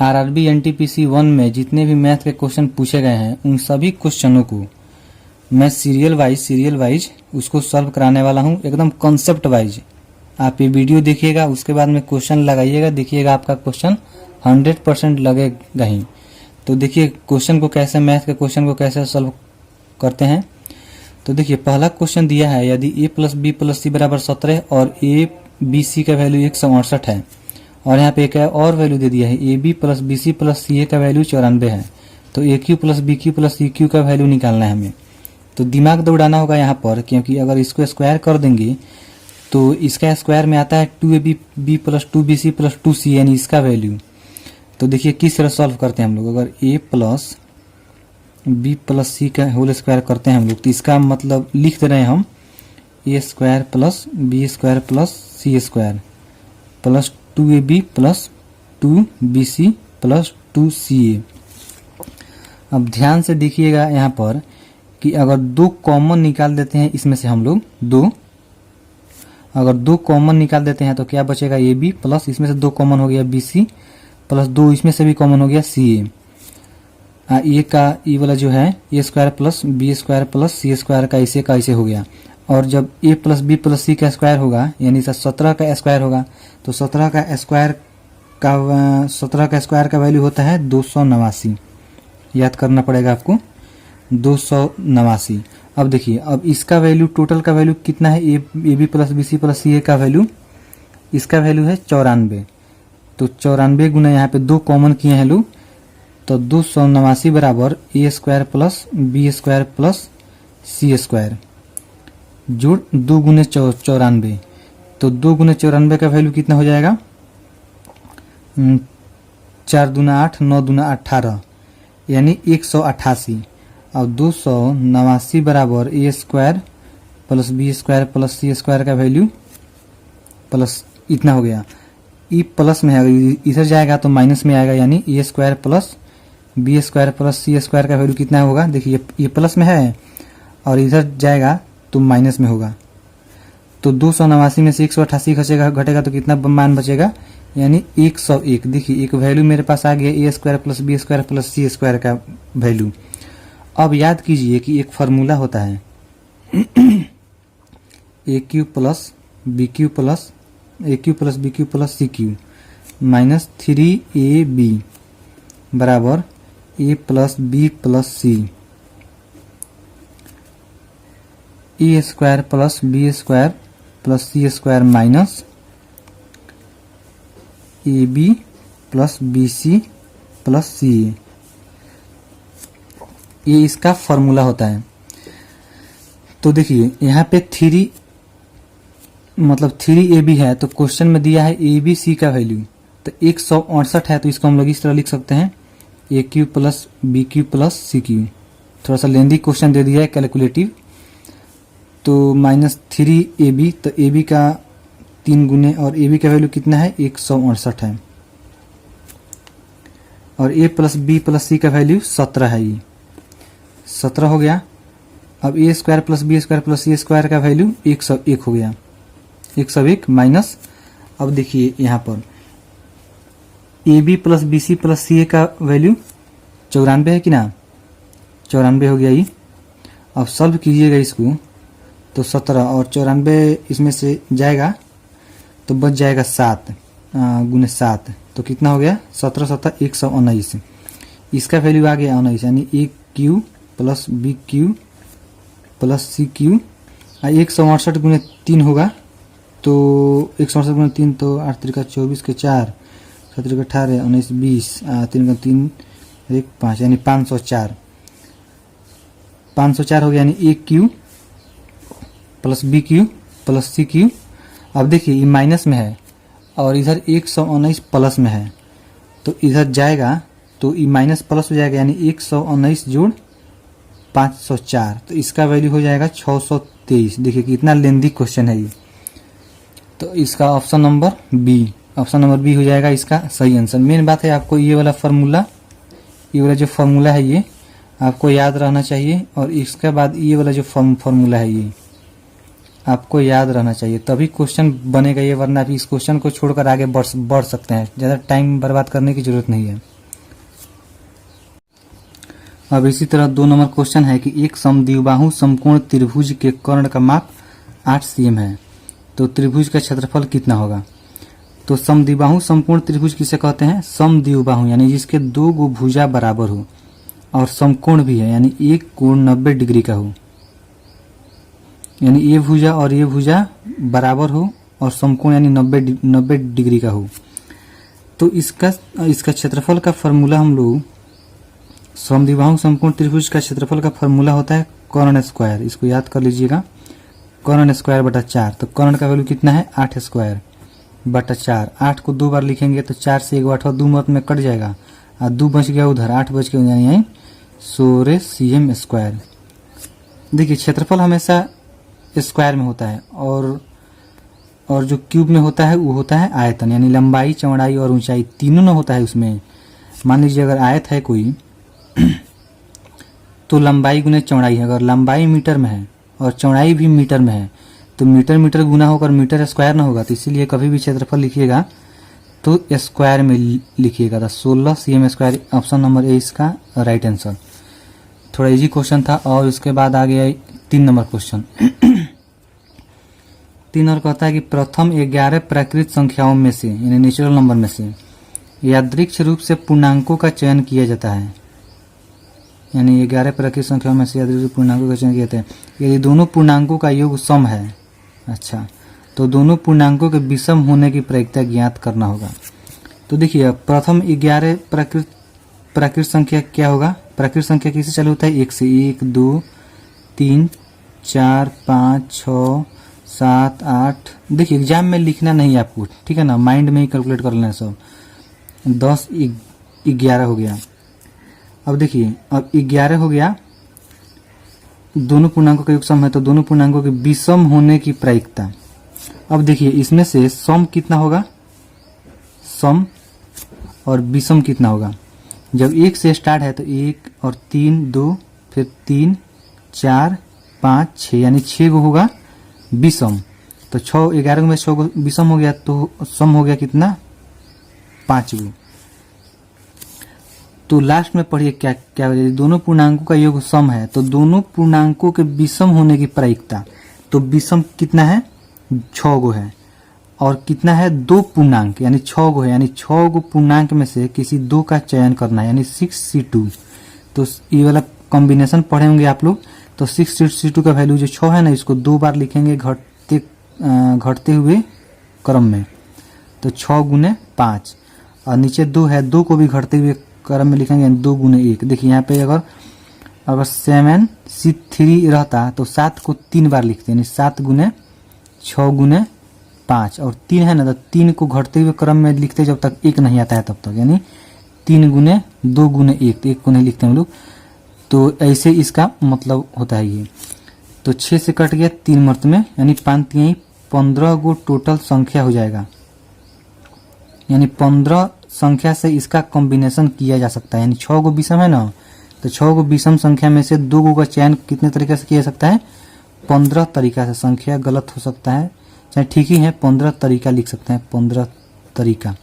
RRB NTPC 1 में जितने भी मैथ के क्वेश्चन पूछे गए हैं उन सभी क्वेश्चनों को मैं सीरियल वाइज उसको सॉल्व कराने वाला हूं, एकदम कॉन्सेप्ट वाइज। आप ये वीडियो देखिएगा, उसके बाद में क्वेश्चन लगाइएगा, देखिएगा आपका क्वेश्चन 100% लगेगा ही। तो देखिए क्वेश्चन को कैसे, मैथ के क्वेश्चन को कैसे सॉल्व करते हैं। तो देखिए पहला क्वेश्चन दिया है, यदि a प्लस बी प्लस सी बराबर 17 और a बी सी का वैल्यू 168 है, और यहाँ पे एक और वैल्यू दे दिया है A B plus B C plus सी ए का वैल्यू 94 है, तो A cube plus B cube plus C cube का वैल्यू निकालना है हमें। तो दिमाग दौड़ाना होगा यहाँ पर, क्योंकि अगर इसको स्क्वायर कर देंगे तो इसका स्क्वायर में आता है 2ab B plus 2bc plus 2c, यानी इसका वैल्यू। तो देखिए किस तरह सॉल्व करते हैं हम लोग। अगर a प्लस बी प्लस सी का होल स्क्वायर करते हैं हम लोग, तो इसका मतलब लिख दे रहे हैं हम A square plus B square plus C square plus 2ab plus 2bc plus 2ca। अब ध्यान से देखिएगा यहाँ पर कि अगर दो कॉमन निकाल देते हैं इसमें से हम लोग अगर दो कॉमन निकाल देते हैं तो क्या बचेगा, ए बी प्लस इसमें से दो कॉमन हो गया बी सी प्लस दो इसमें से भी कॉमन हो गया सी ए। ये का ये वाला जो है A square plus B square plus C square का ऐसे हो गया। और जब ए प्लस बी प्लस सी का स्क्वायर होगा यानी 17 का स्क्वायर होगा, तो 17 का स्क्वायर का वैल्यू होता है 289। याद करना पड़ेगा आपको, 289। अब देखिए, अब इसका वैल्यू, टोटल का वैल्यू कितना है, A B plus B C plus सी ए का वैल्यू, इसका वैल्यू है 94। तो 94 गुना यहाँ पे दो कॉमन किए हैं लोग, तो 289 बराबर A square plus B square plus C square जोड़ 2 गुने 94। तो 2 गुने 94 का वैल्यू कितना हो जाएगा, 4 दूना 8, 9 दूना 18, यानी 188। अब 289 बराबर A square plus B square plus C square का वैल्यू प्लस इतना हो गया। ई प्लस में है, इधर जाएगा तो माइनस में आएगा, यानी A square plus B square plus C square का वैल्यू कितना होगा। देखिए ये प्लस में है और इधर जाएगा तो माइनस में होगा। तो 289 में से 188 घटेगा तो कितना मान बचेगा, यानी 101। देखिए एक वैल्यू मेरे पास आ गया, A square plus B square plus C square का वैल्यू। अब याद कीजिए कि एक फार्मूला होता है A cube plus B cube plus B cube plus C cube minus 3ab बराबर A plus B plus C, A square plus B square plus C square minus A B plus B C plus C A. ये इसका formula होता है। तो देखिए यहाँ पे 3ab है, तो क्वेश्चन में दिया है ए बी सी का वैल्यू, तो 168 है, तो इसको हम लोग इस तरह लिख सकते हैं A cube plus B cube plus C cube. थोड़ा सा लेंदी क्वेश्चन दे दिया है कैलकुलेटिव। तो माइनस 3ab, तो ए बी का 3 गुने और ए बी का वैल्यू कितना है 168 है, और ए प्लस बी प्लस सी का वैल्यू 17 है, ये 17 हो गया। अब a square plus B square plus C square का वैल्यू 101 हो गया, 101 माइनस। अब देखिए यहाँ पर a B plus B C plus सी ए का वैल्यू 94 है कि ना, 94 हो गया ये। अब सॉल्व कीजिएगा इसको, तो 17 और 94 इसमें से जाएगा तो बच जाएगा 7 गुने 7, तो कितना हो गया 17 7 119। इसका वैल्यू आ गया 19, यानी a cube plus B cube plus C cube. 168 गुने 3 होगा, तो 168 गुने 3 तो 8 3 24 के 4 7 3 18 19 20 3 3 1 5, यानी 504 हो गया, यानी a cube plus B cube plus C cube. अब देखिए ये माइनस में है और इधर 119 प्लस में है, तो इधर जाएगा तो ये माइनस प्लस हो जाएगा, यानी 119 जोड़ 504, तो इसका वैल्यू हो जाएगा 623। देखिए कितना लेंदी क्वेश्चन है ये। तो इसका ऑप्शन नंबर बी हो जाएगा इसका सही आंसर। मेन बात है आपको ये वाला जो फार्मूला है ये आपको याद रहना चाहिए, और इसके बाद ये वाला जो फार्मूला है ये आपको याद रहना चाहिए, तभी क्वेश्चन बनेगा ये, वरना आप इस क्वेश्चन को छोड़कर आगे बढ़ सकते हैं। ज़्यादा टाइम बर्बाद करने की जरूरत नहीं है। अब इसी तरह 2 नंबर क्वेश्चन है कि एक समद्विबाहु समकोण त्रिभुज के कर्ण का माप 8 cm है, तो त्रिभुज का क्षेत्रफल कितना होगा। तो समद्विबाहु समकोण त्रिभुज किसे कहते हैं, समद्विबाहु यानी जिसके 2 गो भुजा बराबर हो और समकोण भी है, यानी एक कोण 90 डिग्री का हो, यानी ये भुजा और ये भुजा बराबर हो और समकोण यानी 90 डिग्री का हो। तो इसका क्षेत्रफल का फॉर्मूला हम लोग, समद्विबाहु समकोण त्रिभुज का क्षेत्रफल का फॉर्मूला होता है कर्ण स्क्वायर, इसको याद कर लीजिएगा, कर्ण स्क्वायर बटा 4। तो कर्ण का वैल्यू कितना है 8 स्क्वायर बटा 4। 8 को 2 बार लिखेंगे तो 4 से 1 8 2 मत में कट जाएगा और 2 बच गया उधर, 8 बच गया, यानी 16 cm स्क्वायर। देखिए क्षेत्रफल हमेशा स्क्वायर में होता है और जो क्यूब में होता है वो होता है आयतन, यानी लंबाई चौड़ाई और ऊंचाई तीनों में होता है उसमें। मान लीजिए अगर आयत है कोई तो लंबाई गुने चौड़ाई है, अगर लंबाई मीटर में है और चौड़ाई भी मीटर में है तो मीटर गुना होकर मीटर स्क्वायर ना होगा। तो इसीलिए कभी भी क्षेत्रफल लिखिएगा तो स्क्वायर में लिखिएगा। तो 16 cm square option number A इसका राइट आंसर। थोड़ा इजी क्वेश्चन था। और उसके बाद आ गया 3 नंबर क्वेश्चन। 3 और कहता है कि प्रथम 11 प्राकृत संख्याओं में से, यानी नेचुरल नंबर में से यादृच्छिक रूप से पूर्णांकों का चयन किया जाता है, यानी 11 प्राकृत संख्याओं में से यादृच्छिक पूर्णांकों का चयन किया जाता है यदि दोनों पूर्णांकों का योग सम है। अच्छा, तो दोनों पूर्णांकों के विषम होने की प्रायिकता ज्ञात करना होगा। तो देखिए प्रथम 11 प्राकृत संख्या क्या होगा, प्राकृत संख्या किससे चालू होता है 1 से, 1 2 3 4 5 6 7 8। देखिए एग्जाम में लिखना नहीं है आपको, ठीक है ना, माइंड में ही कैलकुलेट कर लेना सब। 10 11 हो गया। अब देखिए अब 11 हो गया, दोनों पूर्णांकों का योग सम है तो दोनों पूर्णांकों के विषम होने की प्रायिकता। अब देखिए इसमें से सम कितना होगा, सम और विषम कितना होगा। जब 1 से स्टार्ट है तो 1 और 3 2 फिर 3 4 5 6, यानी 6 गो होगा विषम। तो 6 11 में 6 गो विषम हो गया तो सम हो गया कितना 5 गो। तो लास्ट में पढ़िए क्या क्या, दोनों पूर्णांकों का योग सम है तो दोनों पूर्णांकों के विषम होने की प्रायिकता। तो विषम कितना है 6 गो है और कितना है 2 पूर्णांक, यानी 6 गो है, यानी 6 गो पूर्णांक में से किसी 2 का चयन करना है, यानी 6C2। तो ये वाला कॉम्बिनेशन पढ़े होंगे आप लोग। तो 6C2 का वैल्यू जो 6 है ना, इसको 2 बार लिखेंगे घटते हुए क्रम में। तो 6 गुने 5 और नीचे 2 है, 2 को भी घटते हुए क्रम में लिखेंगे 2 गुने 1। देखिए यहाँ पे अगर 7C3 रहता तो 7 को 3 बार लिखते हैं, यानी 7 गुने 6 गुने 5 और 3 है ना, तो 3 को घटते हुए क्रम में लिखते जब तक 1 नहीं आता है तब तक, यानी 3 गुने 2 गुने 1, 1 को नहीं लिखते हम लोग। तो ऐसे इसका मतलब होता है ये। तो 6 से कट गया 3 मर्त में, यानी 5 15 गो टोटल संख्या हो जाएगा, यानी 15 संख्या से इसका कॉम्बिनेशन किया जा सकता है। यानी 6 गो विषम है ना, तो 6 गो विषम संख्या में से 2 गो का चयन कितने तरीके से किया जा सकता है 15 तरीका से। संख्या गलत हो सकता है चाहे ठीक ही है, 15 तरीका लिख सकते हैं, 15 तरीका।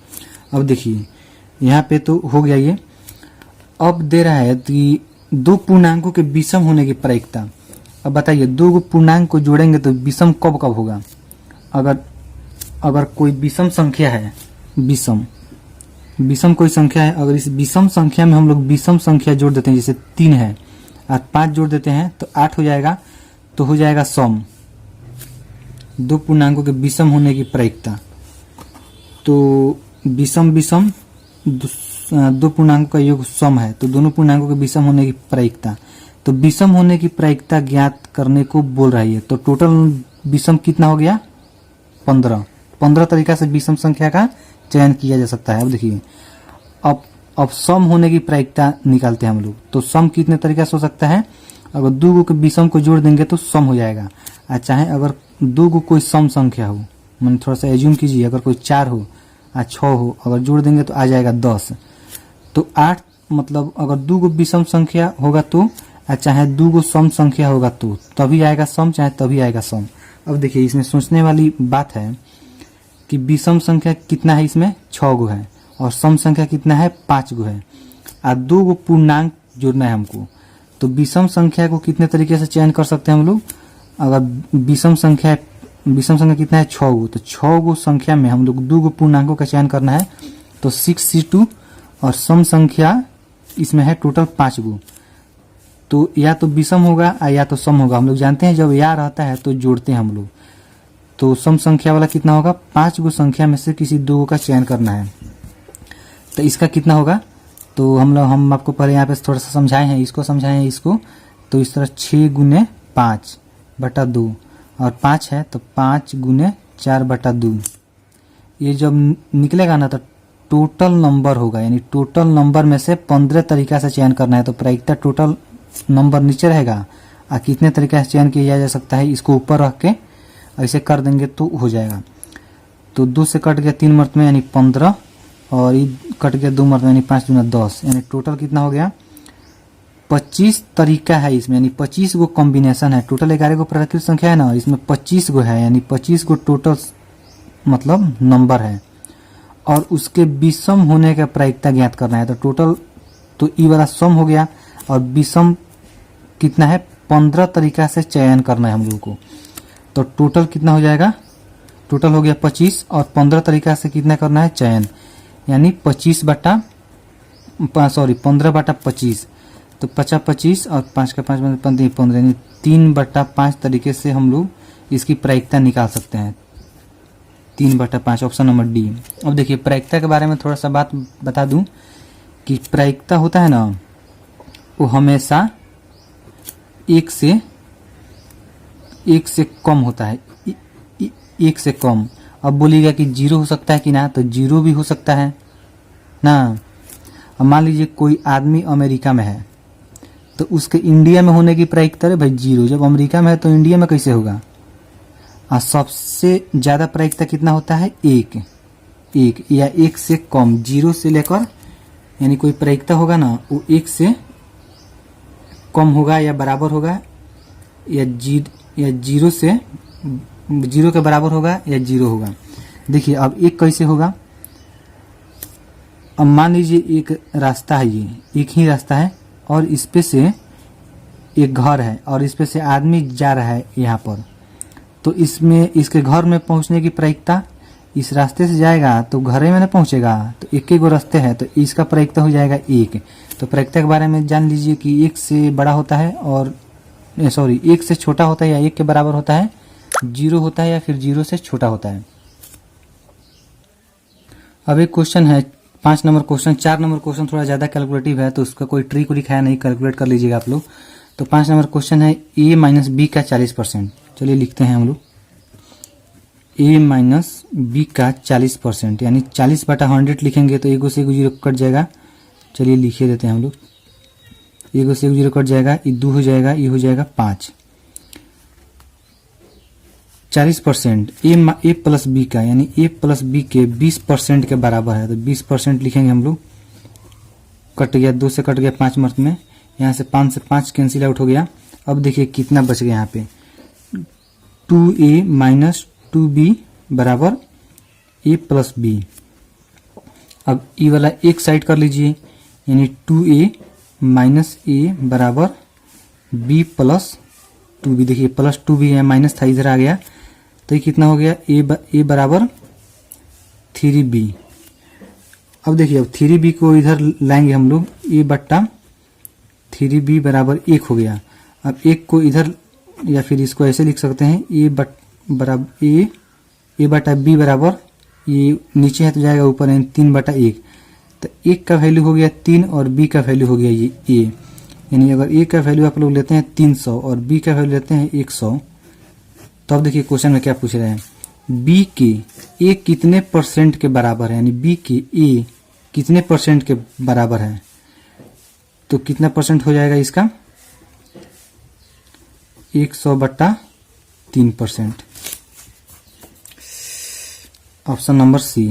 अब देखिए यहाँ पे तो हो गया ये। अब दे रहा है कि 2 पूर्णांकों के विषम होने की प्रायिकता। अब बताइए 2 गो पूर्णांक को जोड़ेंगे तो विषम कब कब होगा। अगर कोई विषम संख्या है, विषम कोई संख्या है, अगर इस विषम संख्या में हम लोग विषम संख्या जोड़ देते हैं, जैसे 3 है और 5 जोड़ देते हैं तो 8 हो जाएगा, तो हो जाएगा सम। 2 पूर्णांकों के विषम होने की प्रायिकता। तो विषम 2 पूर्णांकों का योग सम है तो दोनों पूर्णांकों के विषम होने की प्रायिकता। तो विषम होने की प्रायिकता ज्ञात करने को बोल रही है। तो टोटल विषम कितना हो गया 15 तरीका से विषम संख्या का चयन किया जा सकता है। अब देखिए अब सम होने की प्रायिकता निकालते हैं हम लोग। तो सम कितने तरीका से हो सकता है, अगर 2 गो के विषम को जोड़ देंगे तो सम हो जाएगा। चाहे अगर 2 गो कोई सम संख्या हो, मैंने थोड़ा सा एज्यूम कीजिए, अगर कोई 4 हो और 6 हो, अगर जोड़ देंगे तो आ जाएगा 10। तो 8 मतलब अगर 2 गो विषम संख्या होगा तो चाहे 2 गो सम संख्या होगा तो तभी आएगा सम, चाहे तभी आएगा सम। अब देखिए इसमें सोचने वाली बात है कि विषम संख्या कितना है, इसमें 6 गो है और सम संख्या कितना है 5 गो है और 2 गो पूर्णांक जोड़ना है हमको। तो विषम संख्या को कितने तरीके से चयन कर सकते हैं हम लोग। अगर विषम संख्या कितना है 6 गो, तो 6 गो संख्या में हम लोग 2 गो पूर्णांकों का चयन करना है, तो 6C2 और सम संख्या इसमें है टोटल 5 गो। तो या तो विषम होगा या तो सम होगा। हम लोग जानते हैं जब या रहता है तो जोड़ते हैं हम लोग। तो सम संख्या वाला कितना होगा, 5 गो संख्या में से किसी 2 का चयन करना है। तो इसका कितना होगा, तो हम आपको पहले यहाँ पे थोड़ा सा समझाए हैं, इसको समझाए हैं इसको। तो इस तरह 6 गुने 5 बटा 2 और 5 है तो 5 गुने 4 बटा 2। ये जब निकलेगा ना तो टोटल नंबर होगा, यानी टोटल नंबर में से 15 तरीका से चयन करना है। तो प्रायिकता टोटल नंबर नीचे रहेगा और कितने तरीके से चयन किया जा सकता है इसको ऊपर रख के ऐसे कर देंगे तो हो जाएगा। तो 2 से कट गया 3 मर्त में यानी 15 और ये कट गया 2 मर्त में यानी 5 दूना 10, यानी टोटल कितना हो गया 25 तरीका है इसमें, यानी 25 गो कॉम्बिनेशन है। टोटल 11 गो प्राकृतिक संख्या है ना, इसमें 25 गो है, यानी 25 गो टोटल मतलब नंबर है। और उसके विषम होने का प्रायिकता ज्ञात करना है। तो टोटल तो ई वाला सम हो गया और विषम कितना है 15 तरीका से चयन करना है हम लोगों को। तो टोटल कितना हो जाएगा, टोटल हो गया 25 और 15 तरीका से कितना करना है चयन, यानी 15 बटा 25। तो 50 और 5 का 5 15 यानी 3 बटा 5 तरीके से हम लोग इसकी प्रायिकता निकाल सकते हैं। 3 बटा 5 ऑप्शन नंबर डी। अब देखिए प्रायिकता के बारे में थोड़ा सा बात बता दूं कि प्रायिकता होता है ना वो हमेशा 1 से कम होता है, 1 से कम। अब बोलिएगा कि 0 हो सकता है कि ना, तो 0 भी हो सकता है ना। अब मान लीजिए कोई आदमी अमेरिका में है तो उसके इंडिया में होने की प्रायिकता है भाई 0। जब अमेरिका में है तो इंडिया में कैसे होगा। और सबसे ज्यादा प्रायिकता कितना होता है 1 या 1 से कम। 0 से लेकर यानी कोई प्रायिकता होगा ना वो 1 से कम होगा या बराबर होगा या 0 से 0 के बराबर होगा या 0 होगा। देखिए अब एक कैसे होगा, अब मान लीजिए एक रास्ता है, ये एक ही रास्ता है और इस पे से एक घर है और इस पे से आदमी जा रहा है यहाँ पर। तो इसमें इसके घर में पहुंचने की प्रायिकता, इस रास्ते से जाएगा तो घर में ना पहुंचेगा, तो एक ही गो रास्ते है तो इसका प्रायिकता हो जाएगा 1। तो प्रायिकता के बारे में जान लीजिए कि 1 से बड़ा होता है और 1 से छोटा होता है या 1 के बराबर होता है, 0 होता है या फिर 0 से छोटा होता है। अब एक क्वेश्चन है 5 नंबर क्वेश्चन। 4 नंबर क्वेश्चन थोड़ा ज्यादा कैलकुलेटिव है तो उसका कोई ट्रिक उरिक है नहीं, कैलकुलेट कर लीजिएगा आप लोग। तो 5 नंबर क्वेश्चन है a माइनस बी का 40%। चलिए लिखते हैं हम लोग a माइनस बी का 40%, यानी 40 बटा 100 लिखेंगे तो 1 से 1 0 कट जाएगा। चलिए लिखे देते हैं हम लोग, 1 से 1 0 कट जाएगा, ये 2 हो जाएगा, ये हो जाएगा 5। 40% a प्लस बी का, यानी a प्लस बी के 20% के बराबर है। तो 20% लिखेंगे हम लोग, कट गया 2 से कट गया 5 मर्त में, यहाँ से 5 से 5 कैंसिल आउट हो गया। अब देखिए कितना बच गया यहाँ पे 2a माइनस 2b बराबर a प्लस बी। अब ई वाला एक साइड कर लीजिए, यानी 2a माइनस a बराबर b प्लस 2b। देखिए प्लस 2b है, माइनस था इधर आ गया तो ये कितना हो गया a बराबर 3b। अब देखिए अब 3b को इधर लाएंगे हम लोग, a बट्टा 3b बराबर 1 हो गया। अब 1 को इधर या फिर इसको ऐसे लिख सकते हैं a बटा b बराबर, ये नीचे है तो जाएगा ऊपर, यानी 3 बटा 1। तो 1 का वैल्यू हो गया 3 और b का वैल्यू हो गया ये a, यानी अगर a का वैल्यू आप लोग लेते हैं 300 और b का वैल्यू लेते हैं 100। तो अब देखिए क्वेश्चन में क्या पूछ रहे हैं, b के a कितने परसेंट के बराबर है, यानी b के a कितने परसेंट के बराबर है। तो कितना परसेंट हो जाएगा इसका 100 बट्टा 3%। ऑप्शन नंबर सी।